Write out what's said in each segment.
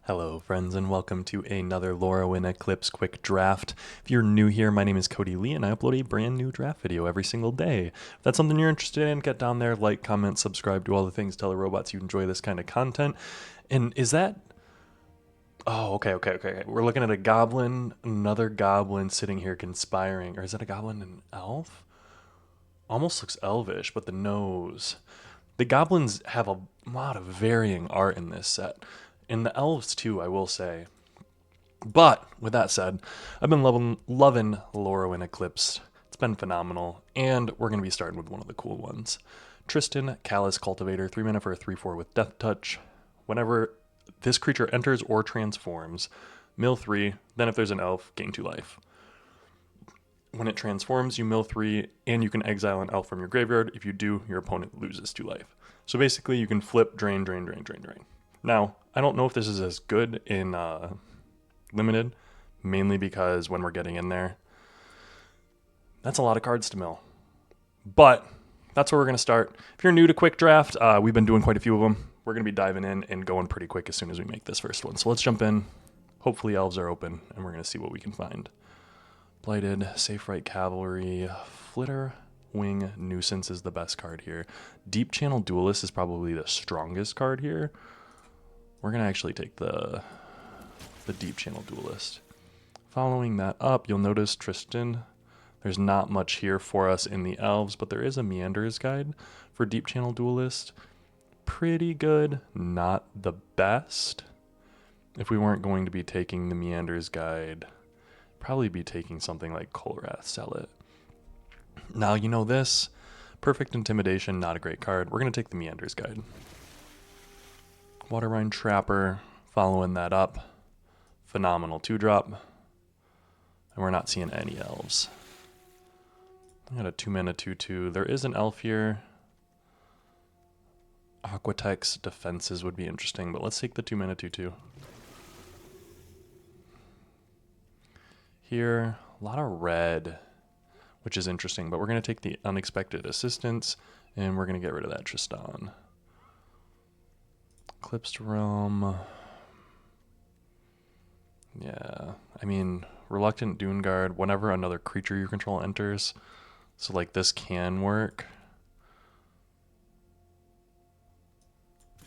Hello, friends, and welcome to another Lorwyn Eclipse quick draft. If you're new here, my name is Cody Lee, and I upload a brand new draft video every single day. If that's something you're interested in, get down there, like, comment, subscribe, do all the things, tell the robots you enjoy this kind of content. And is that... Oh, okay. We're looking at a goblin, another goblin sitting here conspiring. Or is that a goblin and elf? Almost looks elvish, but the nose. The goblins have a lot of varying art in this set. And the elves too, I will say. But with that said, I've been loving Lorwyn Eclipsed. It's been phenomenal, and we're going to be starting with one of the cool ones. Tristan, Callous Cultivator, 3 mana for a 3/4 with Death Touch. Whenever this creature enters or transforms, mill 3, then if there's an elf, gain 2 life. When it transforms, you mill 3, and you can exile an elf from your graveyard. If you do, your opponent loses 2 life. So basically, you can flip, drain. Now, I don't know if this is as good in Limited, mainly because when we're getting in there, that's a lot of cards to mill. But that's where we're going to start. If you're new to Quick Draft, we've been doing quite a few of them. We're going to be diving in and going pretty quick as soon as we make this first one. So let's jump in. Hopefully elves are open, and we're going to see what we can find. Blighted, Safe Right Cavalry, Flitter Wing Nuisance is the best card here. Deep Channel Duelist is probably the strongest card here. We're going to actually take the Deep Channel Duelist. Following that up, you'll notice Tristan. There's not much here for us in the elves, but there is a Meander's Guide for Deep Channel Duelist. Pretty good, not the best. If we weren't going to be taking the Meander's Guide, probably be taking something like Kolrath, sell it. Now, you know this. Perfect Intimidation, not a great card. We're going to take the Meander's Guide. Watermine Trapper, following that up. Phenomenal 2-drop. And we're not seeing any elves. I got a 2-mana 2/2. There is an elf here. Aquatex Defenses would be interesting, but let's take the 2-mana 2/2. Here, a lot of red, which is interesting, but we're going to take the Unexpected Assistance, and we're going to get rid of that Tristan. Eclipsed Realm. Yeah, I mean, Reluctant Dune Guard, whenever another creature you control enters. So, like, this can work.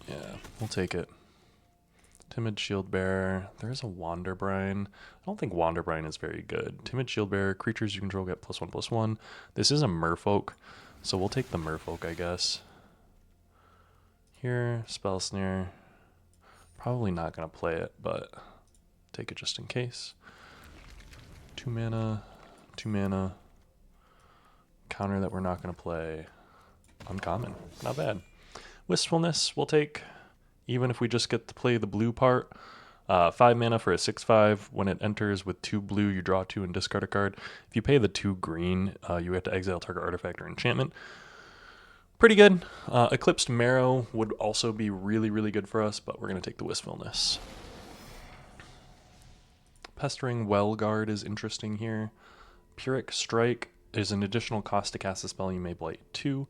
Yeah, we'll take it. Timid Shieldbearer. There is a Wanderbrine. I don't think Wanderbrine is very good. Timid Shieldbearer, creatures you control get +1/+1. This is a Merfolk, so we'll take the Merfolk, I guess. Here, Spell Snare. Probably not going to play it, but take it just in case. 2 mana, 2 mana. Counter that we're not going to play. Uncommon. Not bad. Wistfulness we'll take, even if we just get to play the blue part. 5 mana for a 6/5. When it enters with 2 blue, you draw 2 and discard a card. If you pay the 2 green, you have to exile target artifact or enchantment. Pretty good. Eclipsed Marrow would also be really good for us, but we're going to take the Wistfulness. Pestering Wellguard is interesting here. Pyrrhic Strike is an additional cost to cast a spell. You may blight 2.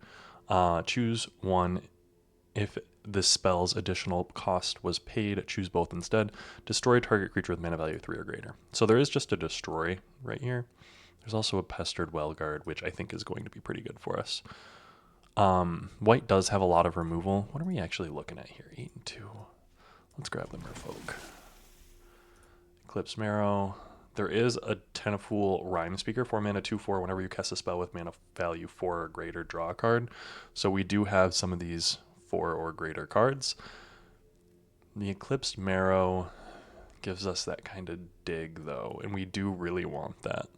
Choose 1. If this spell's additional cost was paid, choose both instead. Destroy target creature with mana value 3 or greater. So there is just a destroy right here. There's also a Pestered Wellguard, which I think is going to be pretty good for us. White does have a lot of removal. What are we actually looking at here? 8 and 2. Let's grab the Merfolk. Eclipse Marrow. There is a Ten of Fool Rhyme Speaker, 4 mana 2/4. Whenever you cast a spell with mana value 4 or greater, draw a card. So we do have some of these 4 or greater cards. The Eclipsed Marrow gives us that kind of dig, though, and we do really want that.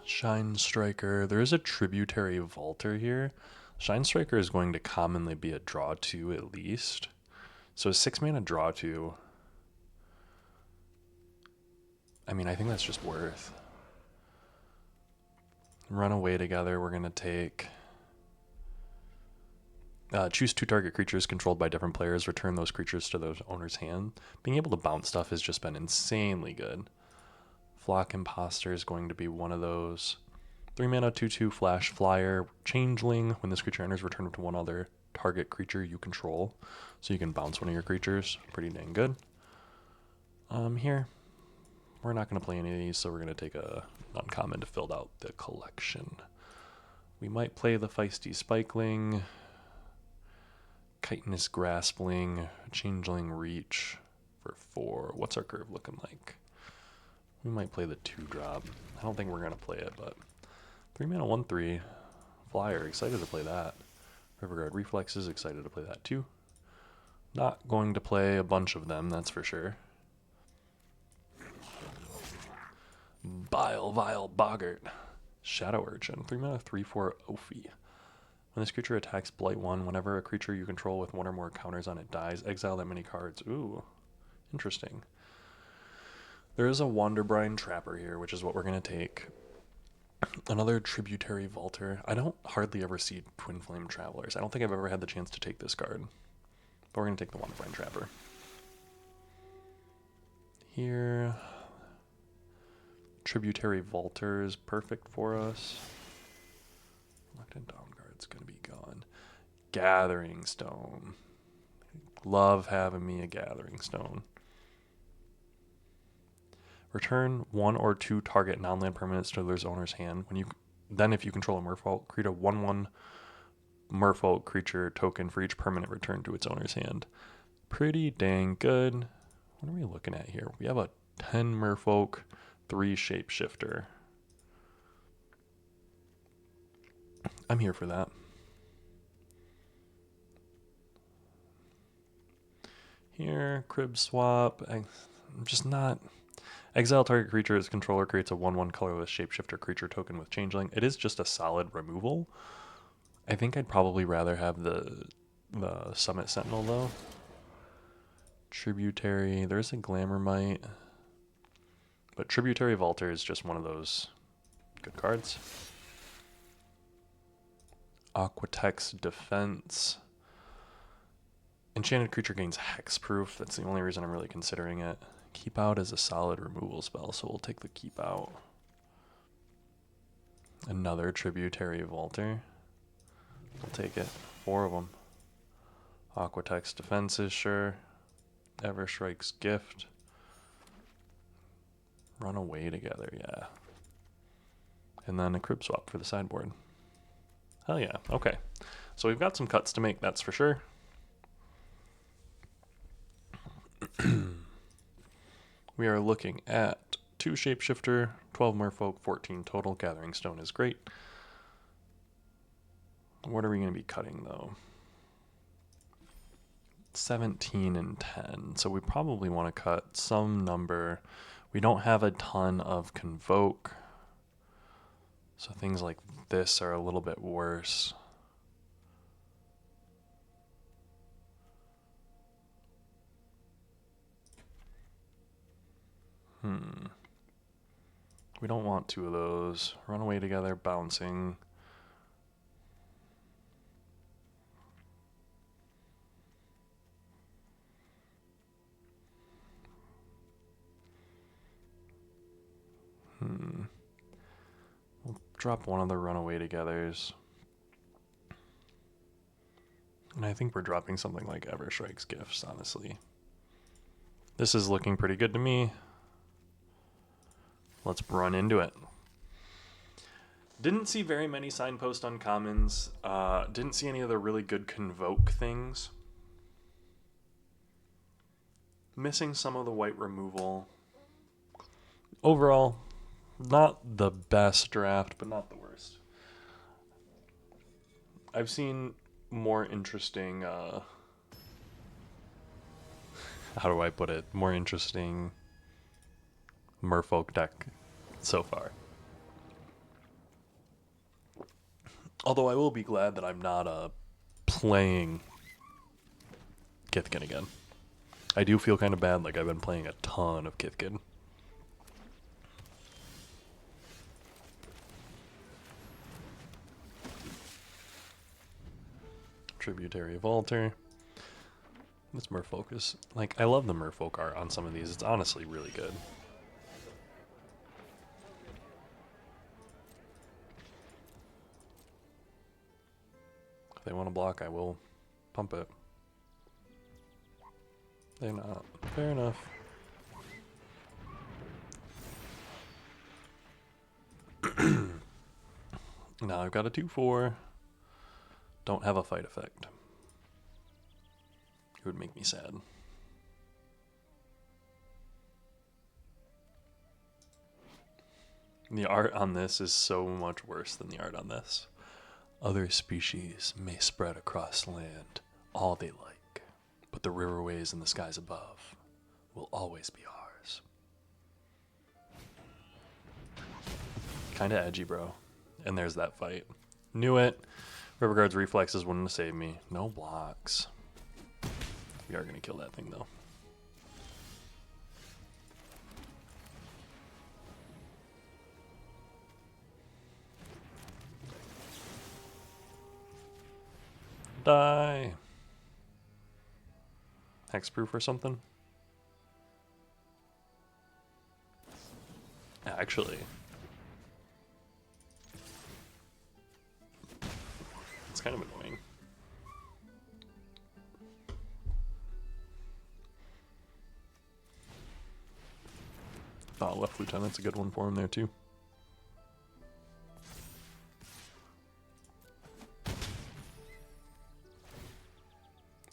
Shine Striker. There is a Tributary Vaulter here. Shine Striker is going to commonly be a draw 2 at least. So a 6 mana draw 2. I mean, I think that's just worth. Run away together. We're going to take... choose 2 target creatures controlled by different players. Return those creatures to those owner's hand. Being able to bounce stuff has just been insanely good. Flock Imposter is going to be one of those. 3 mana 2/2 Flash Flyer. Changeling. When this creature enters, return it to one other target creature you control. So you can bounce one of your creatures. Pretty dang good. Here, we're not going to play any of these, so we're going to take a uncommon to fill out the collection. We might play the Feisty Spikeling, Chitinous Graspling, Changeling Reach for 4. What's our curve looking like? We might play the 2-drop. I don't think we're going to play it, but 3 mana, 1/3. Flyer, excited to play that. Riverguard Reflexes, excited to play that too. Not going to play a bunch of them, that's for sure. Vile Boggart. Shadow Urchin, 3 mana, 3/4 Ophi. When this creature attacks, Blight 1. Whenever a creature you control with 1 or more counters on it dies, exile that many cards. Ooh, interesting. There is a Wanderbrine Trapper here, which is what we're going to take. Another Tributary Vaulter. I don't hardly ever see Twin Flame Travelers. I don't think I've ever had the chance to take this card. But we're going to take the Wanderbrine Trapper. Here, Tributary Vaulter is perfect for us. Locked in down card's going to be gone. Gathering Stone. Love having me a Gathering Stone. Return 1 or 2 target non-land permanents to their owner's hand. Then if you control a Merfolk, create a 1/1 Merfolk creature token for each permanent return to its owner's hand. Pretty dang good. What are we looking at here? We have a 10 Merfolk, 3 Shapeshifter. I'm here for that. Here, Crib Swap. I'm just not... Exile target creature as controller creates a 1/1 colorless shapeshifter creature token with changeling. It is just a solid removal. I think I'd probably rather have the Summit Sentinel though. Tributary, there's a Glamourmite. But Tributary Vaulter is just one of those good cards. Aquatex Defense. Enchanted creature gains hexproof. That's the only reason I'm really considering it. Keep Out is a solid removal spell, so we'll take the Keep Out. Another Tributary Vaulter. We'll take it. 4 of them. Aquatex Defenses, sure. Everstrike's Gift. Run Away Together, yeah. And then a Crib Swap for the sideboard. Hell yeah, okay. So we've got some cuts to make, that's for sure. We are looking at 2 Shapeshifter, 12 Merfolk, 14 total. Gathering Stone is great. What are we going to be cutting, though? 17 and 10. So we probably want to cut some number. We don't have a ton of Convoke. So things like this are a little bit worse. We don't want 2 of those. Run Away Together, Bouncing. We'll drop one of the Runaway Togethers. And I think we're dropping something like Everstrike's Gifts, honestly. This is looking pretty good to me. Let's run into it. Didn't see very many Signpost uncommons. Didn't see any of the really good Convoke things. Missing some of the white removal. Overall, not the best draft, but not the worst. I've seen more interesting, how do I put it? More interesting Merfolk deck so far. Although I will be glad that I'm not playing Kithkin again. I do feel kind of bad, like I've been playing a ton of Kithkin. Tributary Vaulter. This Merfolk is, like, I love the Merfolk art on some of these. It's honestly really good. If they want to block, I will Pump it. They're not. Fair enough. Now I've got a 2/4. Don't have a fight effect. It would make me sad. The art on this is so much worse than the art on this. Other species may spread across land all they like, but the riverways and the skies above will always be ours. Kinda edgy, bro. And there's that fight. Knew it. Riverguard's reflexes wouldn't have saved me. No blocks. We are gonna kill that thing though. Die. Hexproof or something? Actually. It's kind of annoying. Oh, Left Lieutenant's a good one for him there too.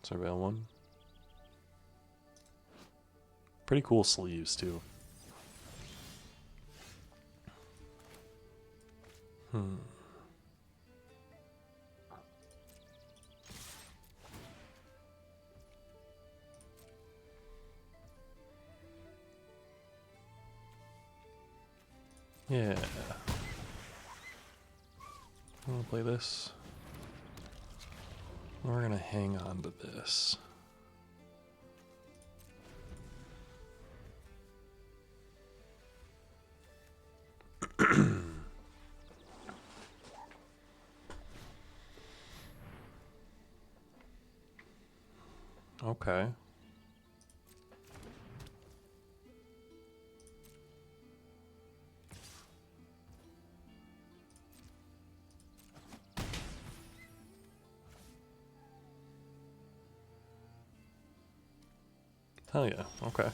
Surveil 1. Pretty cool sleeves too. Yeah. I'm gonna play this. We're gonna hang on to this. Okay. Hell yeah, okay.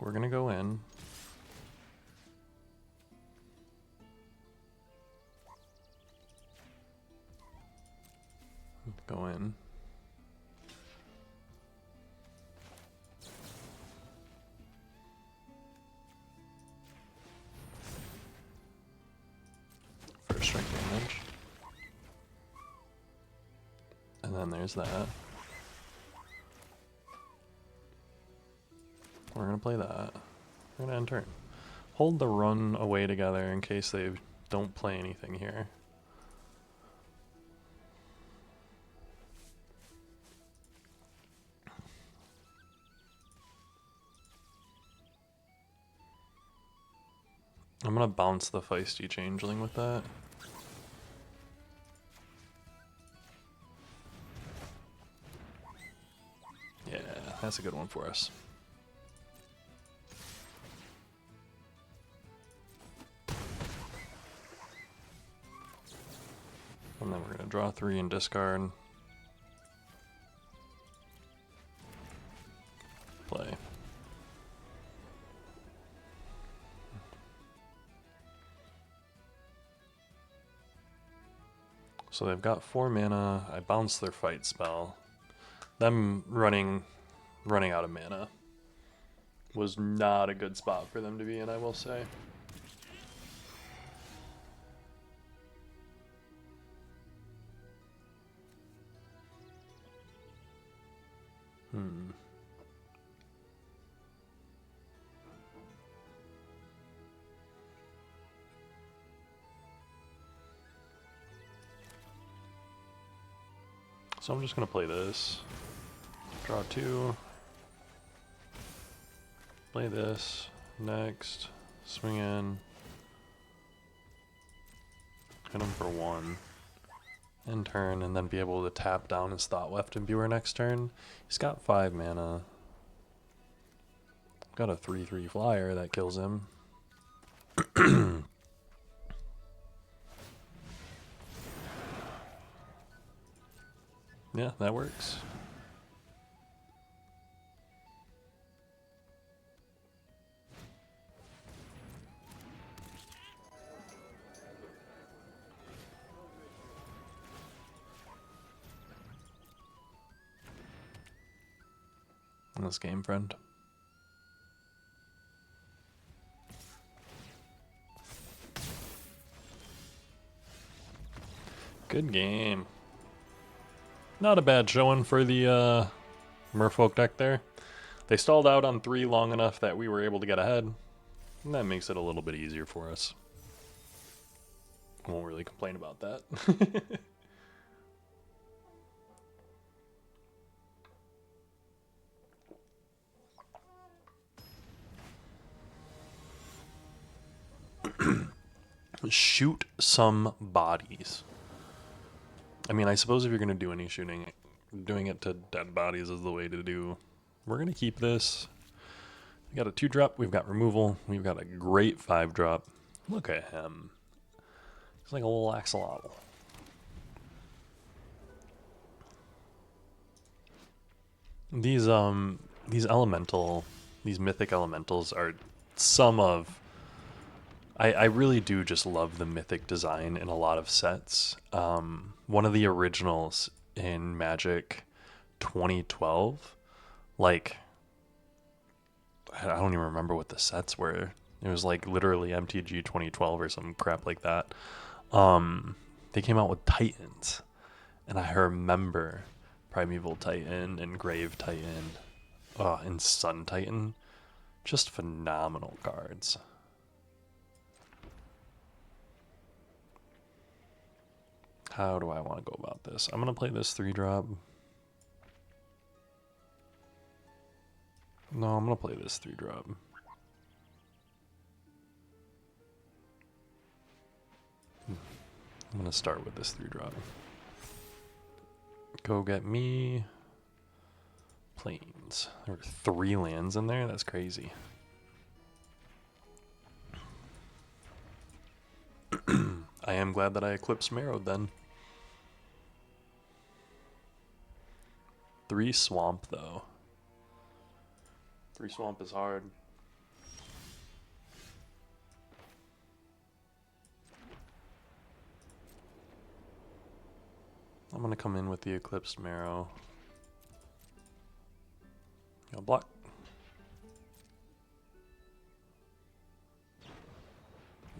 We're gonna go in. Go in. First strike damage. And then there's that. We're gonna play that. We're gonna end turn. Hold the run away together in case they don't play anything here. I'm gonna bounce the feisty changeling with that. Yeah, that's a good one for us. And then we're gonna draw 3 and discard. Play. So they've got 4 mana. I bounced their fight spell. Them running out of mana was not a good spot for them to be in, I will say. So I'm just gonna play this. Draw 2. Play this. Next. Swing in. Hit him for 1. End turn, and then be able to tap down his Thought Weft Imbuer next turn. He's got 5 mana. Got a 3/3 flyer that kills him. Yeah, that works. This game, friend. Good game. Not a bad showing for the Merfolk deck there. They stalled out on 3 long enough that we were able to get ahead. And that makes it a little bit easier for us. Won't really complain about that. Shoot some bodies. I mean, I suppose if you're going to do any shooting, doing it to dead bodies is the way to do. We're going to keep this. We got a 2-drop. We've got removal. We've got a great 5-drop. Look at him. He's like a little axolotl. These mythic elementals are some of... I really do just love the mythic design in a lot of sets. One of the originals in Magic 2012, like, I don't even remember what the sets were. It was like literally MTG 2012 or some crap like that. They came out with Titans, and I remember Primeval Titan and Grave Titan, and Sun Titan, just phenomenal cards. How do I want to go about this? I'm going to play this 3-drop. No, I'm going to play this 3-drop. I'm going to start with this 3-drop. Go get me planes. There were 3 lands in there? That's crazy. I am glad that I Eclipsed Marrowed then. 3 swamp though. 3 swamp is hard. I'm gonna come in with the Eclipsed Marrow. Go block.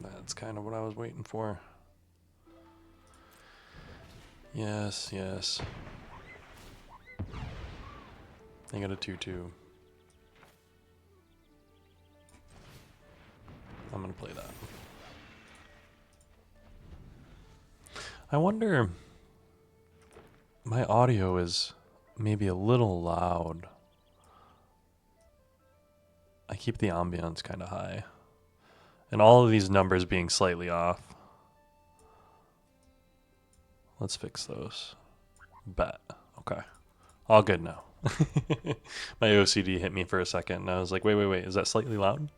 That's kind of what I was waiting for. Yes, yes. I got a 2/2. I'm gonna play that. I wonder, my audio is maybe a little loud. I keep the ambience kind of high. And all of these numbers being slightly off. Let's fix those. Bet. Okay. All good now. My OCD hit me for a second, and I was like, wait, is that slightly loud?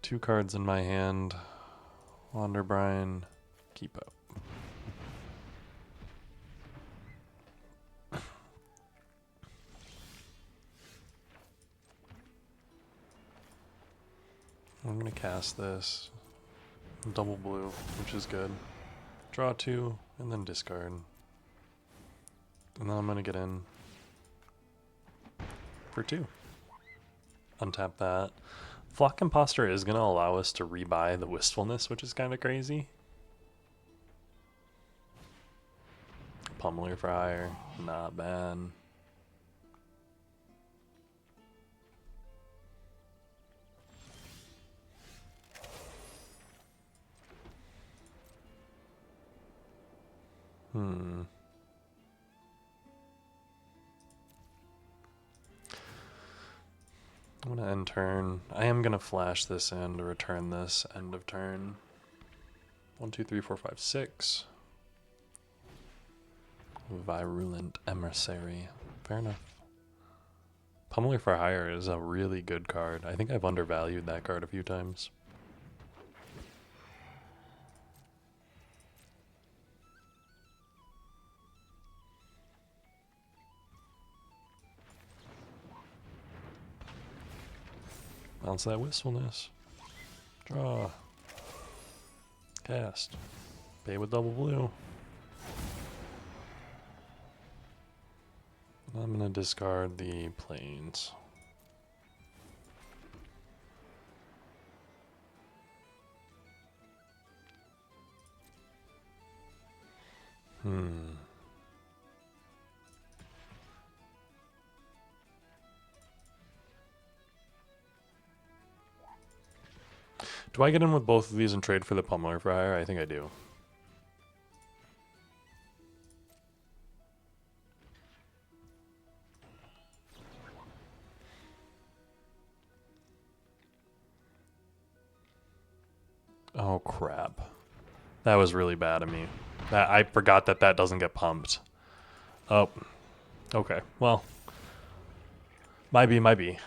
2 cards in my hand. Wanderbrine. Keep up. I'm going to cast this. Double blue, which is good. Draw 2, and then discard. And then I'm going to get in for 2. Untap that. Flock Imposter is going to allow us to rebuy the Wistfulness, which is kind of crazy. Pummeler for hire. Not bad. I'm going to end turn. I am going to flash this in to return this end of turn. 1, 2, 3, 4, 5, 6. Virulent Emissary. Fair enough. Pummeler for Hire is a really good card. I think I've undervalued that card a few times. Bounce that wistfulness. Draw. Cast. Pay with double blue. I'm going to discard the plains. Do I get in with both of these and trade for the Pummeler for hire? I think I do. Oh, crap. That was really bad of me. I forgot that that doesn't get pumped. Oh. Okay. Well. Might be, might be.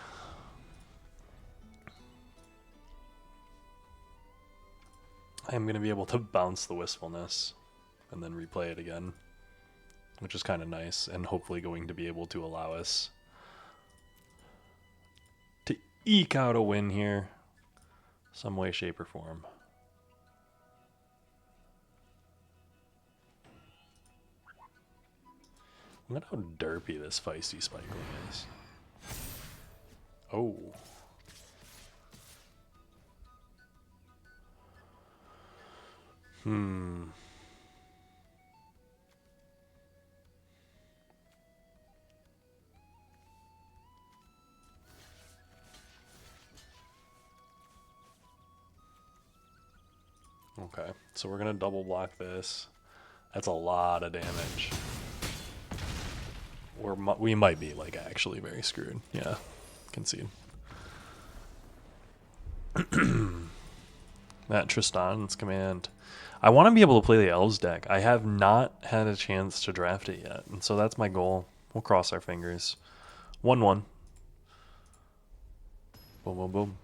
I'm going to be able to bounce the wistfulness and then replay it again, which is kind of nice, and hopefully going to be able to allow us to eke out a win here some way, shape, or form. Look at how derpy this feisty Spikeling is. Oh. Okay, so we're gonna double block this. That's a lot of damage. We might be like actually very screwed. Yeah, concede. That Tristan's command. I want to be able to play the Elves deck. I have not had a chance to draft it yet, and so that's my goal. We'll cross our fingers. 1-1. Boom, boom, boom.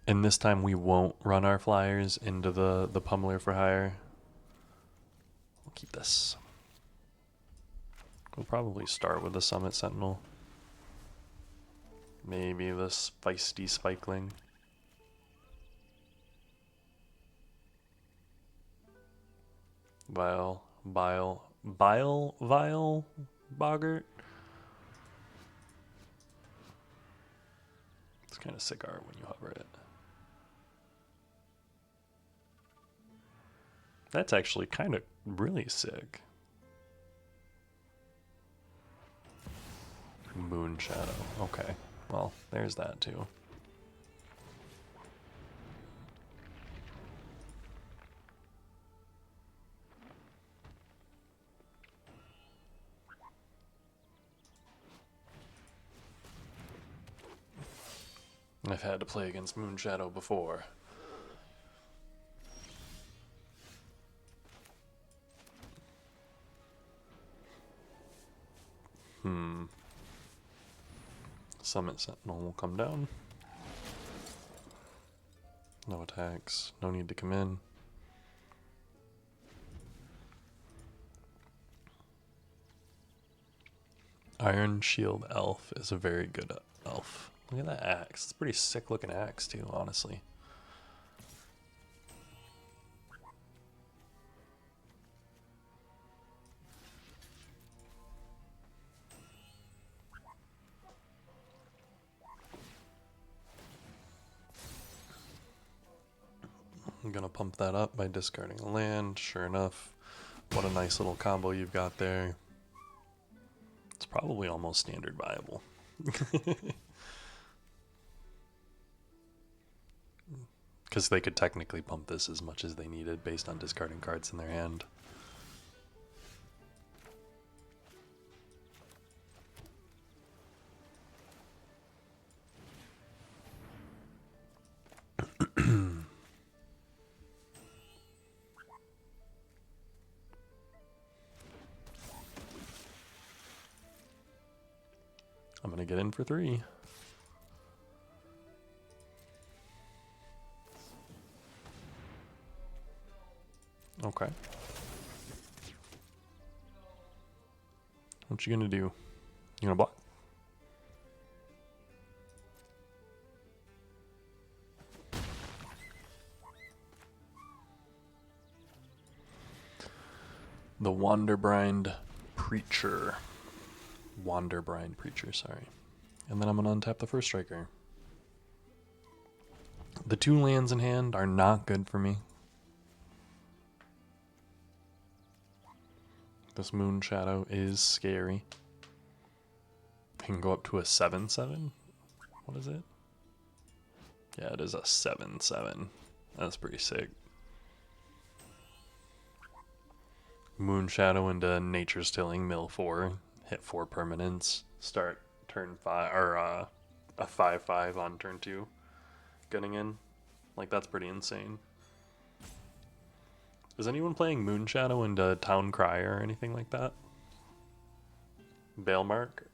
And this time we won't run our flyers into the Pummeler for hire. We'll keep this. We'll probably start with the Summit Sentinel. Maybe this feisty Spikeling. Vile Boggart. It's kind of sick art when you hover it. That's actually kind of really sick. Moon Shadow. Okay. Well, there's that too. I've had to play against Moon Shadow before. Summit Sentinel will come down. No attacks. No need to come in. Iron Shield Elf is a very good elf. Look at that axe. It's a pretty sick looking axe too, honestly. I'm gonna pump that up by discarding a land. Sure enough, what a nice little combo you've got there. It's probably almost standard viable. Because they could technically pump this as much as they needed based on discarding cards in their hand. I'm going to get in for 3. Okay. What you going to do? You going to block? The Wanderblind Preacher. Wanderblind Preacher, sorry. And then I'm going to untap the first striker. The 2 lands in hand are not good for me. This Moon Shadow is scary. I can go up to a 7/7. What is it? Yeah, it is a 7/7. That's pretty sick. Moon Shadow into Nature's Tilling, mill 4, hit 4 permanents, start turn 5, or a 5/5 on turn 2, getting in. Like, that's pretty insane. Is anyone playing Moon Shadow into Town Crier or anything like that? Balemark?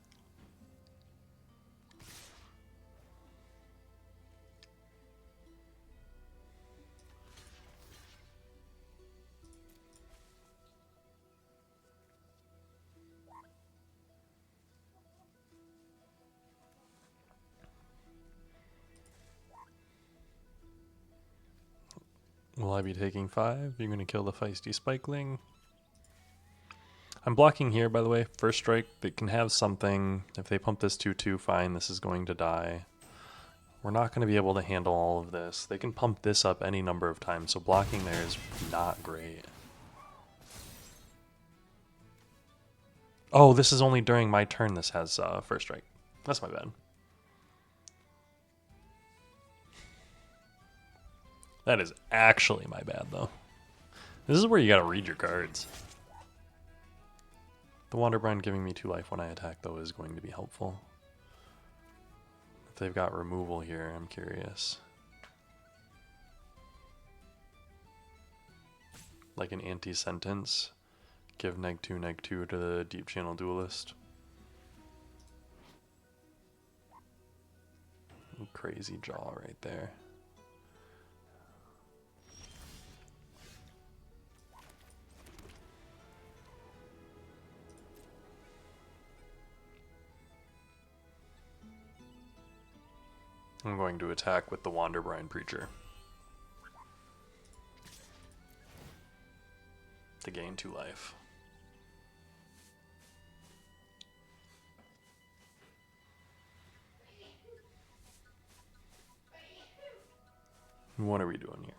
Will I be taking 5? You're going to kill the feisty Spikeling. I'm blocking here, by the way. First strike, they can have something. If they pump this 2/2, fine, this is going to die. We're not going to be able to handle all of this. They can pump this up any number of times, so blocking there is not great. Oh, this is only during my turn this has first strike. That's my bad. That is actually my bad, though. This is where you gotta read your cards. The Wanderblind giving me 2 life when I attack, though, is going to be helpful. If they've got removal here, I'm curious. Like an anti-sentence. Give -2/-2 to the Deep Channel Duelist. Crazy jaw right there. I'm going to attack with the Wanderblind Preacher to gain 2 life. What are we doing here?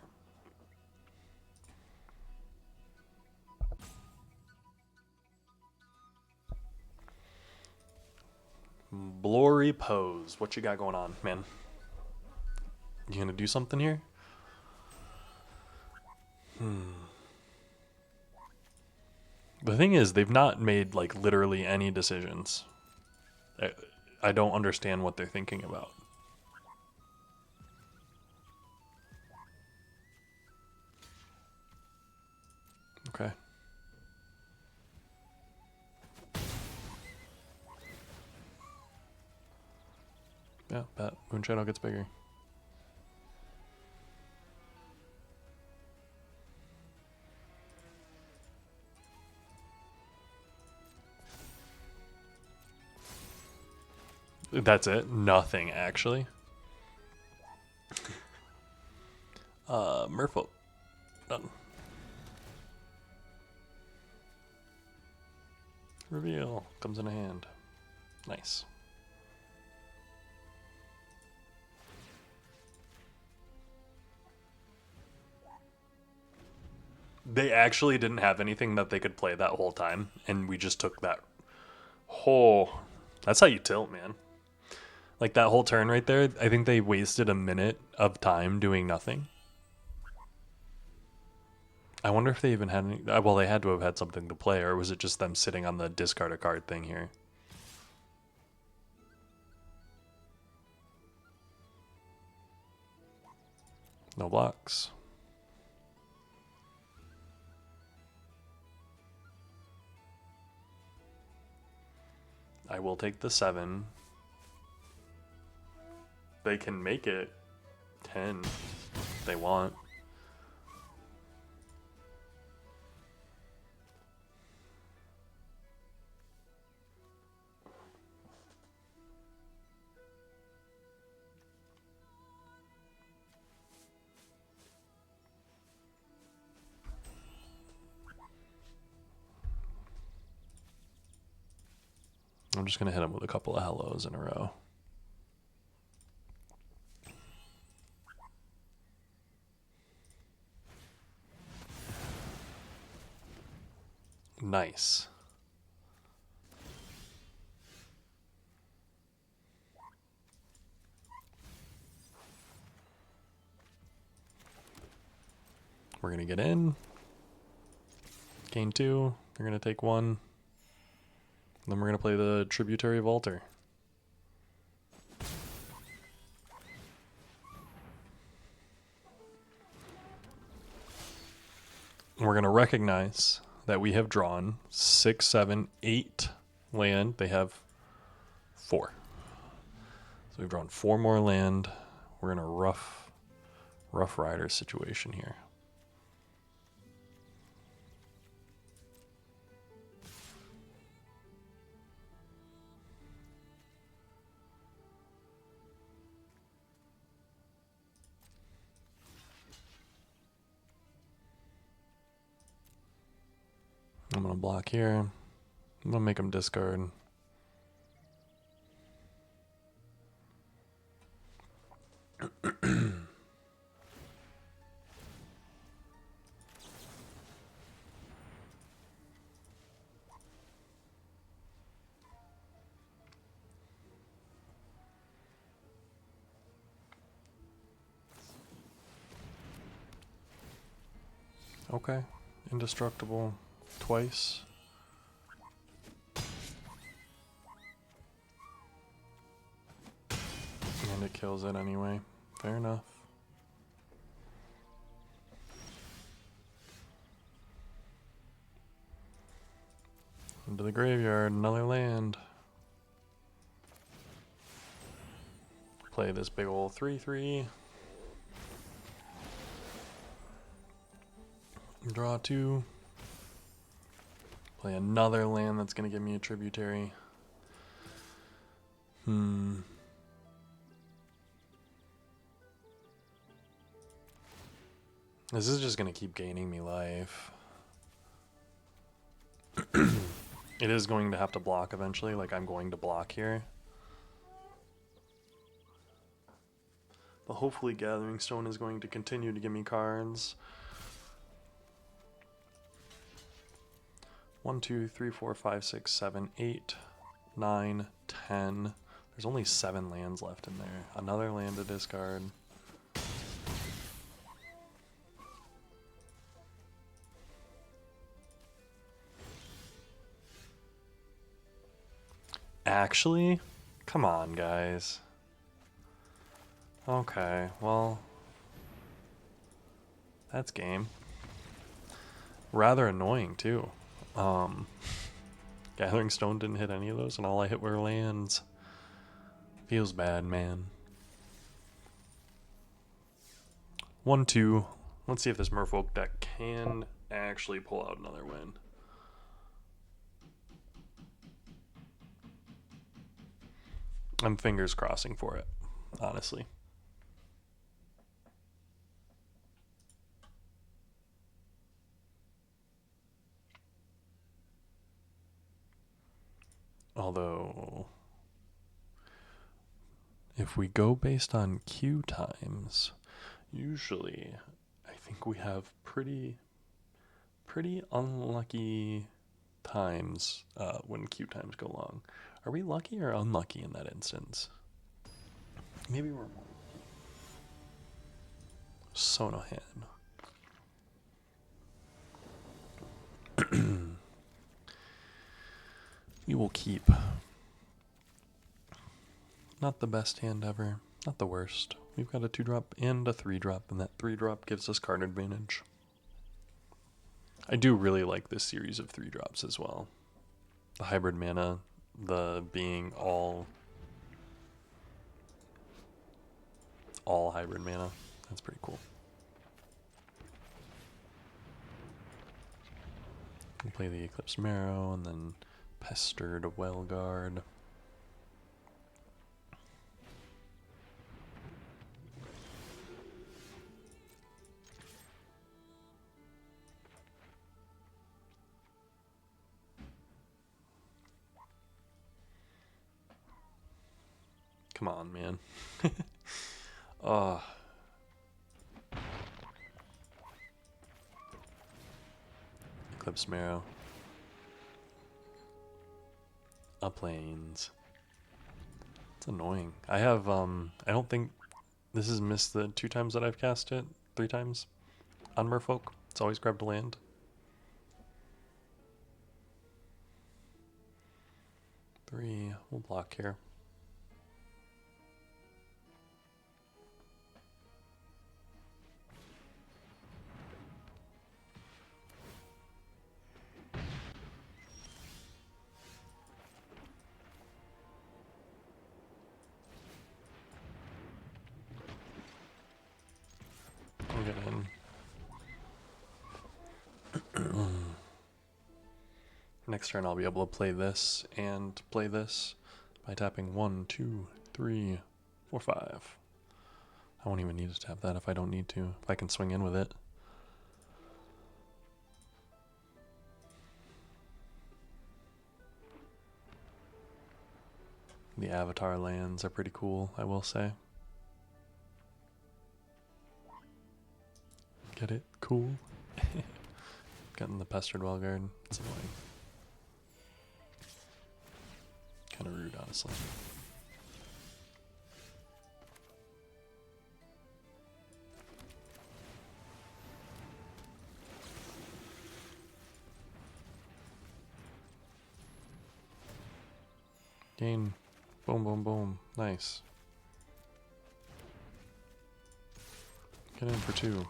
Blurry Pose. What you got going on, man? You gonna do something here? The thing is, they've not made, like, literally any decisions. I don't understand what they're thinking about. Okay. Yeah, bet. Moon Shadow gets bigger. That's it? Nothing, actually. Merfolk. Done. Reveal. Comes in a hand. Nice. They actually didn't have anything that they could play that whole time, and we just took that. Oh, that's how you tilt, man. Like, that whole turn right there, I think they wasted a minute of time doing nothing. I wonder if they even had any. Well, they had to have had something to play, or was it just them sitting on the discard a card thing here? No blocks. I will take the 7. They can make it 10 if they want. I'm just going to hit him with a couple of hellos in a row. Nice. We're going to get in. Gain 2. They're going to take 1. Then we're going to play the Tributary Vaulter. We're going to recognize that we have drawn 6, 7, 8 land. They have 4. So we've drawn 4 more land. We're in a rough rider situation here. I'm going to block here. I'm going to make him discard. Okay. Indestructible twice. And it kills it anyway. Fair enough. Into the graveyard, another land. Play this big ol' 3/3. Draw 2. Play another land that's going to give me a tributary. This is just going to keep gaining me life. It is going to have to block eventually, like I'm going to block here. But hopefully Gathering Stone is going to continue to give me cards. 1, 2, 3, 4, 5, 6, 7, 8, 9, 10. There's only 7 lands left in there. Another land to discard. Actually? Come on, guys. Okay, well, that's game. Rather annoying, too. Gathering Stone didn't hit any of those, and all I hit were lands. Feels bad, man. 1, 2. Let's see if this Merfolk deck can actually pull out another win. I'm fingers crossing for it, honestly. Although, if we go based on queue times, usually I think we have pretty unlucky times when queue times go long. Are we lucky or unlucky in that instance? Maybe we're more. Sonohan. We will keep. Not the best hand ever. Not the worst. We've got a 2-drop and a 3-drop, and that 3-drop gives us card advantage. I do really like this series of 3-drops as well. The hybrid mana, the being all hybrid mana. That's pretty cool. We'll play the Eclipsed Marrow and then Pestered Wellguard. Come on, man. Oh. Eclipsed Marrow. Uplanes. It's annoying. I have, I don't think this has missed the 2 times that I've cast it. 3 times on Merfolk. It's always grabbed a land. 3, we'll block here. I'll get in. Next turn I'll be able to play this and play this by tapping 1, 2, 3, 4, 5. I won't even need to tap that if I don't need to, if I can swing in with it. The avatar lands are pretty cool, I will say. Get it? Cool. Getting the Pestered Wellguard. It's annoying. Kind of rude, honestly. Gain. Boom, boom, boom. Nice. Get in for 2.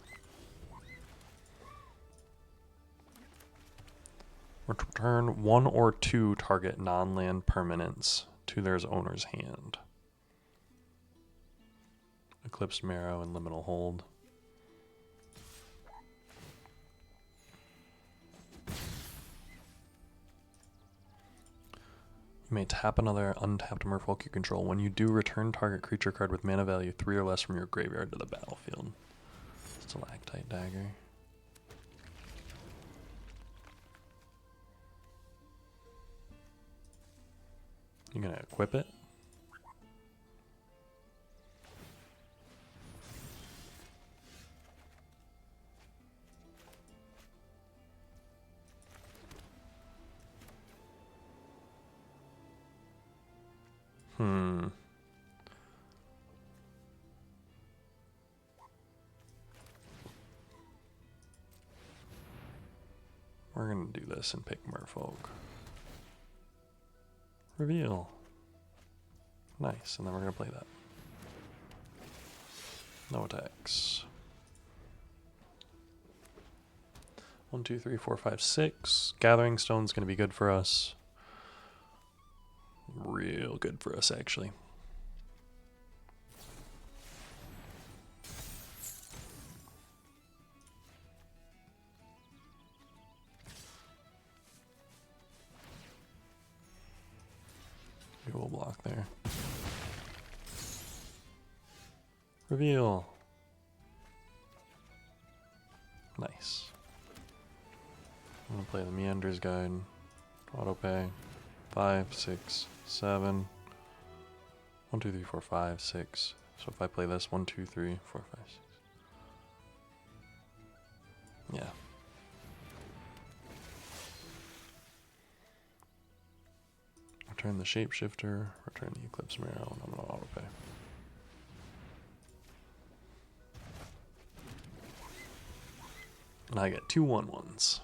Return 1 or 2 target non-land permanents to their owner's hand. Eclipsed Marrow and Liminal Hold. You may tap another untapped Merfolk you control. When you do, return target creature card with mana value 3 or less from your graveyard to the battlefield. Stalactite Dagger. You're gonna equip it? We're gonna do this and pick Merfolk. Reveal. Nice, and then we're gonna play that. No attacks. 1, 2, 3, 4, 5, 6. Gathering Stone's gonna be good for us. Real good for us, actually. We will block there. Reveal. Nice. I'm gonna play the Meander's Guide. Auto pay. 5, 6, 7. 1, 2, 3, 4, 5, 6. So if I play this, 1, 2, 3, 4, 5, 6. Yeah. Return the Shapeshifter, return the Eclipsed Marrow, and I'm gonna auto pay. And I get 2 1/1s.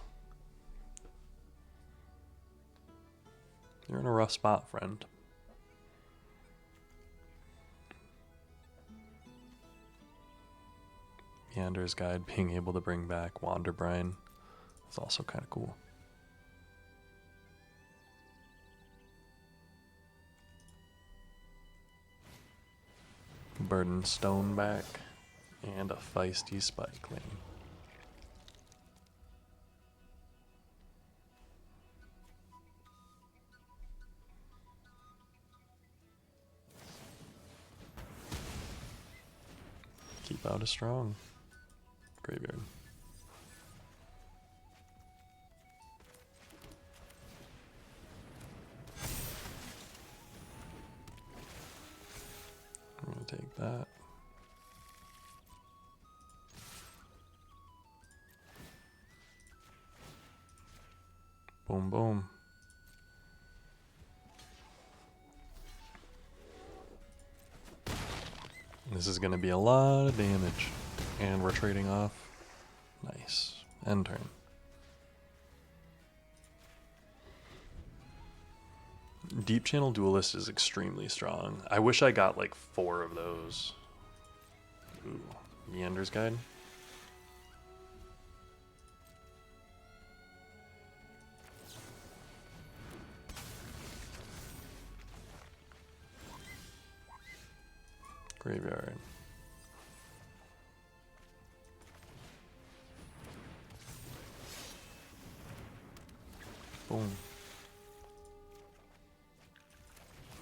You're in a rough spot, friend. Meander's Guide being able to bring back Wanderbrine is also kind of cool. Burden Stone back and a feisty Spikeling. Keep out a strong graveyard. that. Boom, boom. This is going to be a lot of damage. And we're trading off. Nice. End turn. Deep Channel Duelist is extremely strong. I wish I got like 4 of those. Ooh, Meander's Guide. Graveyard. Boom.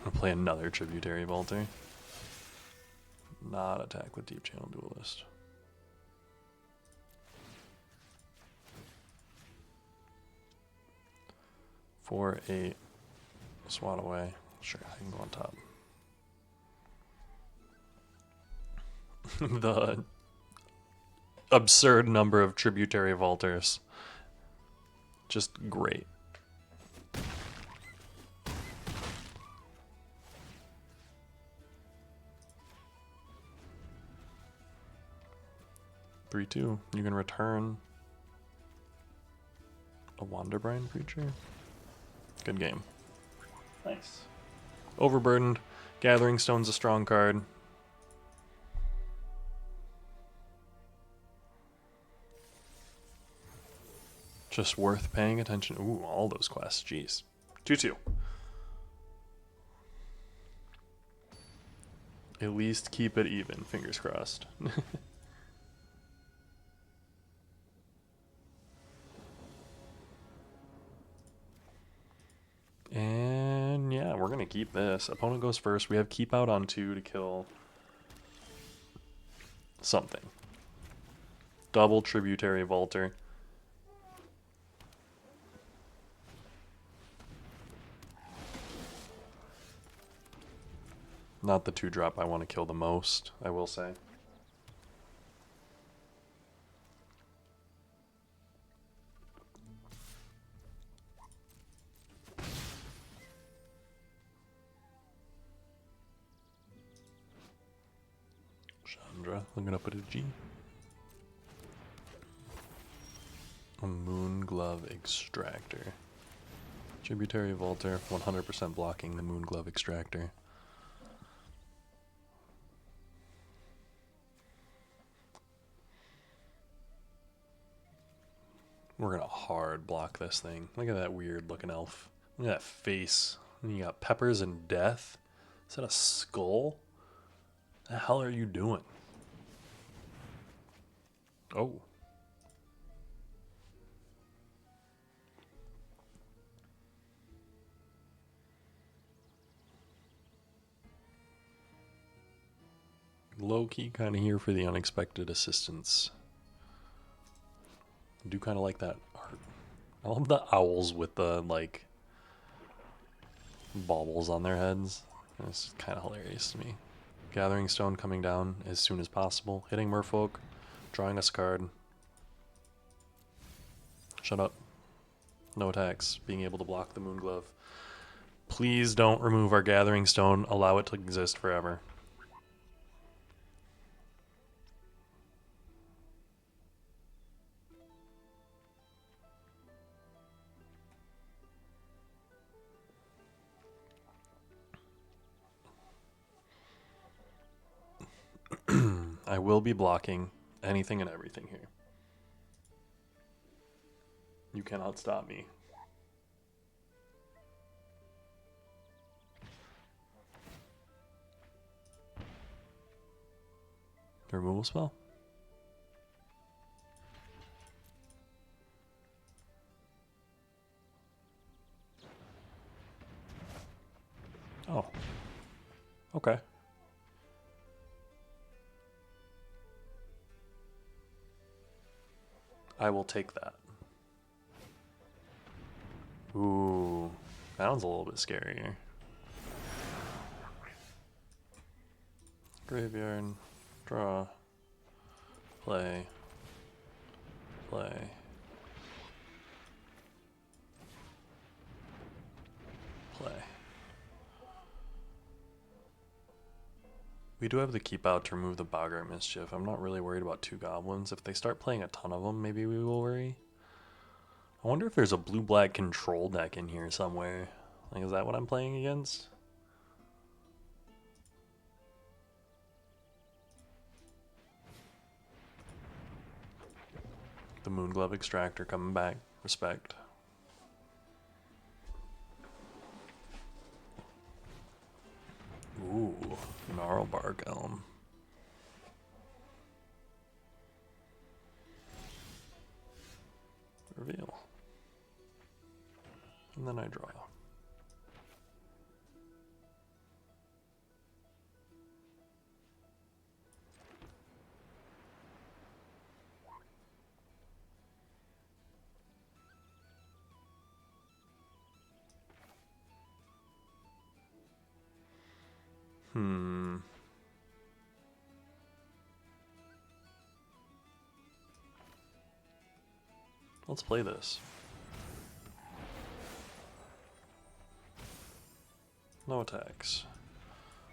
I'm gonna play another Tributary Vaulter. Not attack with Deep Channel Duelist. For 8. Swat away. Sure, I can go on top. The absurd number of Tributary Vaulters. Just great. Three, 2. You can return a Wanderbrine creature. Good game. Nice. Overburdened. Gathering Stone's a strong card. Just worth paying attention. Ooh, all those quests. Jeez. 2-2. At least keep it even. Fingers crossed. And yeah, we're going to keep this. Opponent goes first. We have keep out on 2 to kill something. Double Tributary Vaulter. Not the 2-drop I want to kill the most, I will say. Chandra, looking up at a G. A Moonglove Extractor. Tributary Vaulter, 100% blocking the Moonglove Extractor. We're gonna hard block this thing. Look at that weird looking elf. Look at that face. And you got Peppers and Death. Is that a skull? The hell are you doing? Oh. Low-key kind of here for the unexpected assistance. I do kind of like that art. I love the owls with the, like, baubles on their heads. It's kind of hilarious to me. Gathering Stone coming down as soon as possible. Hitting Merfolk. Drawing us a card. Shut up. No attacks. Being able to block the Moonglove. Please don't remove our Gathering Stone. Allow it to exist forever. I will be blocking anything and everything here. You cannot stop me. Removal spell? Oh. Okay. I will take that. Ooh. That one's a little bit scarier. Graveyard. Draw. Play. Play. Play. We do have the keep out to remove the Boggart Mischief. I'm not really worried about 2 goblins. If they start playing a ton of them, maybe we will worry. I wonder if there's a blue-black control deck in here somewhere. Like, is that what I'm playing against? The Moonglove Extractor coming back. Respect. Ooh, Gnarlbark Elm. Reveal. And then I draw. Let's play this. No attacks.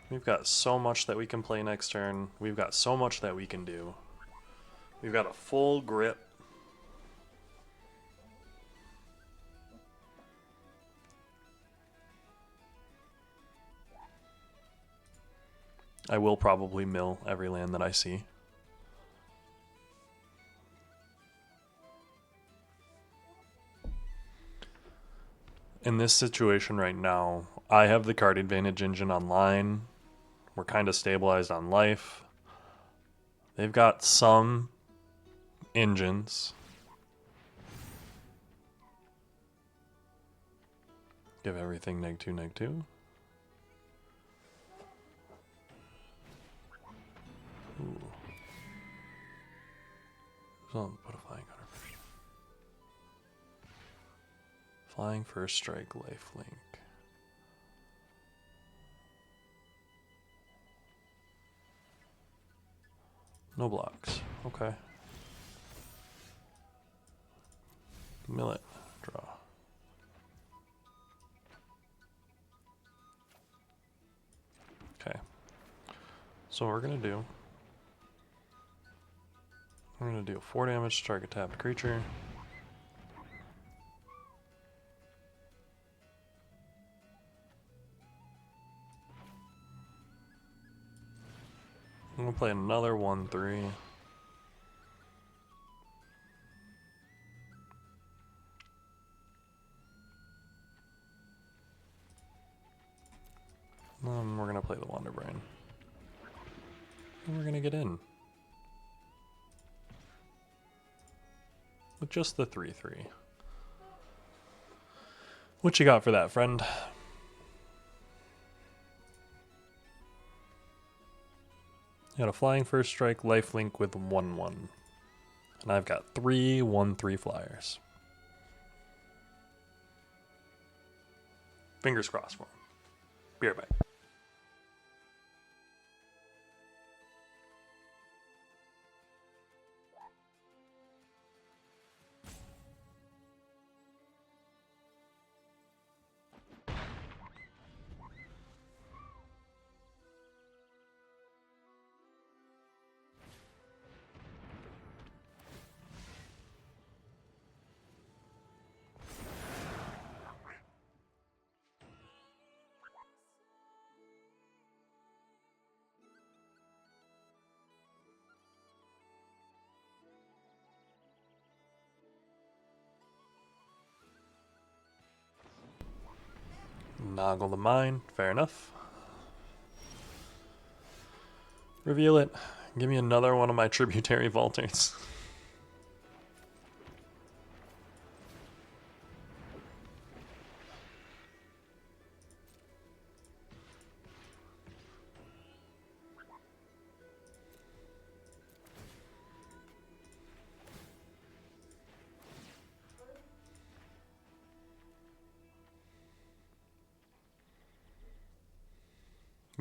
We've got so much that we can play next turn. We've got so much that we can do. We've got a full grip. I will probably mill every land that I see. In this situation right now, I have the card advantage engine online. We're kind of stabilized on life. They've got some engines. Give everything -2, -2. Ooh. So put a flying card first. Flying first strike, lifelink. No blocks. Okay. Mill it. Draw. Okay. So what we're gonna do, we're gonna do 4 damage to target tapped creature. I'm gonna play another 1/3. We're gonna play the Wonderbrain. And we're gonna get in. With just the 3/3. What you got for that, friend? You got a flying first strike, lifelink with 1/1. And I've got 3 1/3 flyers. Fingers crossed for him. Be right back. Noggle the mine, fair enough. Reveal it. Give me another one of my tributary vaulters.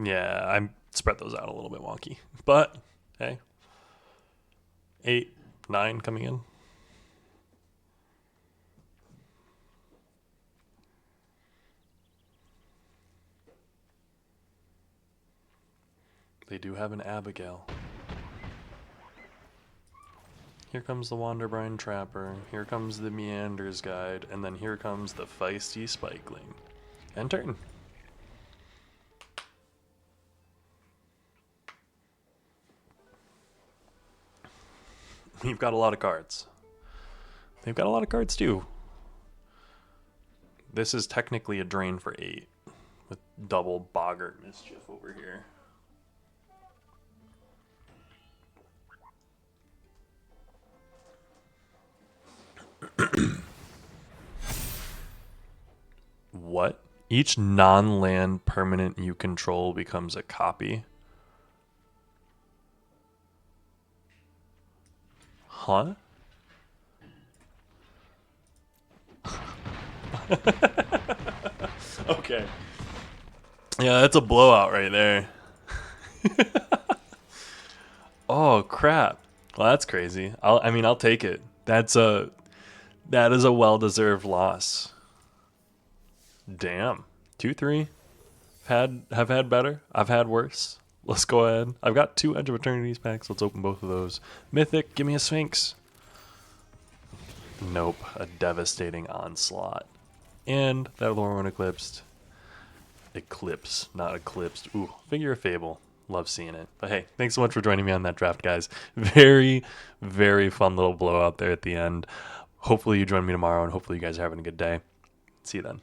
Yeah, I spread those out a little bit wonky. But, hey. 8, 9 coming in. They do have an Abigail. Here comes the Wanderbrine Trapper, here comes the Meanders Guide, and then here comes the feisty Spikeling. End turn. We've got a lot of cards. They've got a lot of cards too. This is technically a drain for 8 with double Boggart Mischief over here. What? Each non-land permanent you control becomes a copy? Huh? Okay. Yeah, that's a blowout right there. Oh crap. Well, that's crazy. I'll take it. That is a well-deserved loss. Damn. 2-3. Have had better. I've had worse. Let's go ahead. I've got 2 Edge of Eternities packs. Let's open both of those. Mythic, give me a Sphinx. Nope. A devastating onslaught. And that Lorwyn Eclipsed. Eclipse, not Eclipsed. Ooh, Figure of Fable. Love seeing it. But hey, thanks so much for joining me on that draft, guys. Very, very fun little blowout there at the end. Hopefully you join me tomorrow, and hopefully you guys are having a good day. See you then.